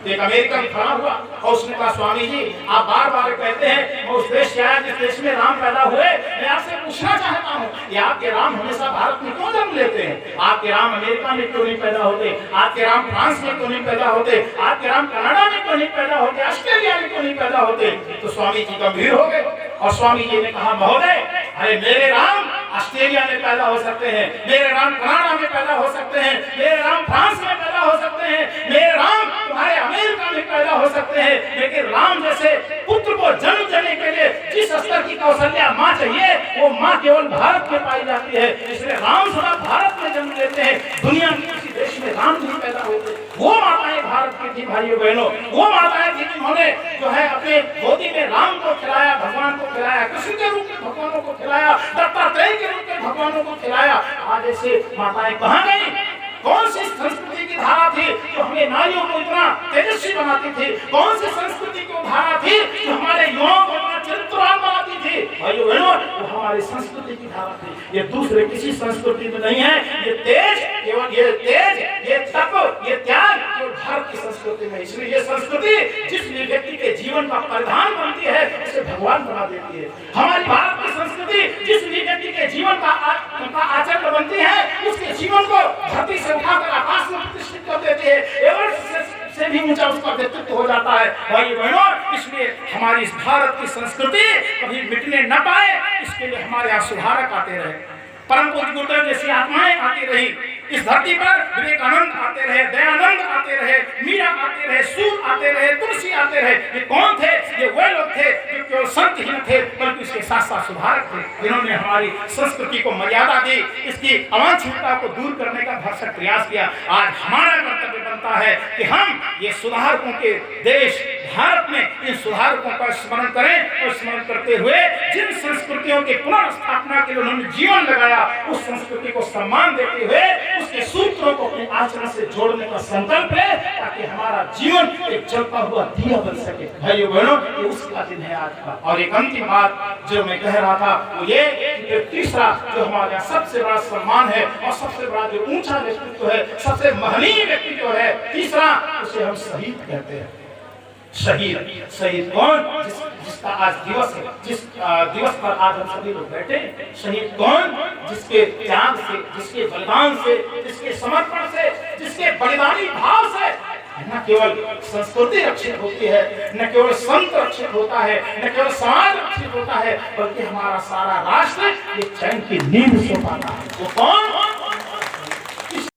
एक अमेरिकन खड़ा हुआ और उसने कहा, स्वामी जी आप बार बार कहते हैं मैं उस देश से आया जिस देश में राम पैदा हुए, मैं आपसे पूछना चाहता हूँ कि आपके राम हमेशा भारत में क्यों जन्म लेते हैं? आपके राम अमेरिका में क्यों नहीं पैदा होते? आपके राम फ्रांस में क्यों नहीं पैदा होते? आपके राम कनाडा में क्यों नहीं पैदा होते? ऑस्ट्रेलिया में क्यों नहीं पैदा होते? तो स्वामी जी गंभीर हो गए और स्वामी जी ने कहा, महोदय अरे मेरे राम ऑस्ट्रेलिया में पैदा हो सकते हैं, मेरे राम कनाडा में पैदा हो सकते हैं, मेरे राम फ्रांस में पैदा हो सकते हैं, मेरे राम तुम्हारे अमेरिका में पैदा हो सकते हैं, लेकिन राम जैसे पुत्र को जन्म देने के लिए जिस स्तर की कौशल्या माँ चाहिए वो माँ केवल भारत में पाई जाती है। इसलिए राम सदा भारत में जन्म लेते हैं, दुनिया के किसी देश में राम नहीं पैदा होते। वो माताएं भारत की थी भाइयों बहनों, वो माताएं थी जिन्होंने जो है अपने गोदी में राम को खिलाया, भगवान को खिलाया, कृष्ण के रूप में भगवानों को खिलाया, दत्तात्रेय के रूप में भगवानों को खिलाया। आज ऐसे माताएं कहाँ गई? कौन सी संस्कृति की धारा थी जो हमें नारियों को इतना तेजस्वी बनाती थी? कौन सी संस्कृति की धारा थी जो हमारे युवाओं को इतना चरित्रवान बनाती थी? भाइयों बहनों, वो हमारी संस्कृति की धारा थी। ये दूसरे किसी संस्कृति में नहीं है। ये तेज केवल ये तप, ये त्याग केवल भारत की संस्कृति में। इसलिए ये संस्कृति जिस व्यक्ति के जीवन का परिधान बनती है उसे भगवान बना देती है। हमारी भारत की संस्कृति जिस व्यक्ति के जीवन का आचरण बनती है उसके जीवन को धरती से उठाकर आकाश में प्रतिष्ठित कर देती है, एवरेस्ट से भी ऊंचा उसका व्यक्तित्व हो जाता है। भाई बहनों, इसलिए हमारी इस भारत की संस्कृति कभी मिटने न पाए, इसके लिए हमारे यहाँ सुधारक आते रहे, परम पूज्य गुरुदेव जैसी आत्माएं आती रही इस धरती पर। विवेकानंद आते रहे, दयानंद आते रहे, मीरा आते रहे, सूर आते रहे, तुलसी आते रहे। ये कौन थे? ये वे लोग थे जो केवल संत ही थे बल्कि इसके साथ साथ सुधारक थे, जिन्होंने हमारी संस्कृति को मर्यादा दी, इसकी अवांछितता को दूर करने का भरसक प्रयास किया। आज हमारा कर्तव्य बनता है कि हम ये सुधारकों के देश भारत में इन सुधारकों का स्मरण करें और स्मरण करते हुए जिन संस्कृतियों के पुनर्स्थापना के लिए उन्होंने जीवन लगाया उस संस्कृति को सम्मान देते हुए उसके सूत्रों को अपने आचरण से जोड़ने का संकल्प ले, ताकि हमारा जीवन एक जलता हुआ दिया बन सके। भाइयों बहनों, ये उसका दिन है आज का। और एक अंतिम बात जो मैं कह रहा था वो ये कि तीसरा जो हमारे यहाँ सबसे बड़ा सम्मान है और सबसे बड़ा जो ऊंचा व्यक्तित्व है, सबसे महनीय व्यक्ति जो है तीसरा, उसे हम शहीद कहते हैं। शहीद, शहीद कौन? जिसका आज दिवस है, जिस दिवस पर आज हम सभी लोग बैठे। शहीद कौन? जिसके त्याग से, जिसके बलिदान से, जिसके समर्पण से, जिसके बलिदानी भाव से न केवल संस्कृति रक्षित होती है, न केवल संत रक्षित होता है, न केवल समाज रक्षित होता है, बल्कि हमारा सारा राष्ट्र ये चैन की नींद सो पाता है। वो कौन?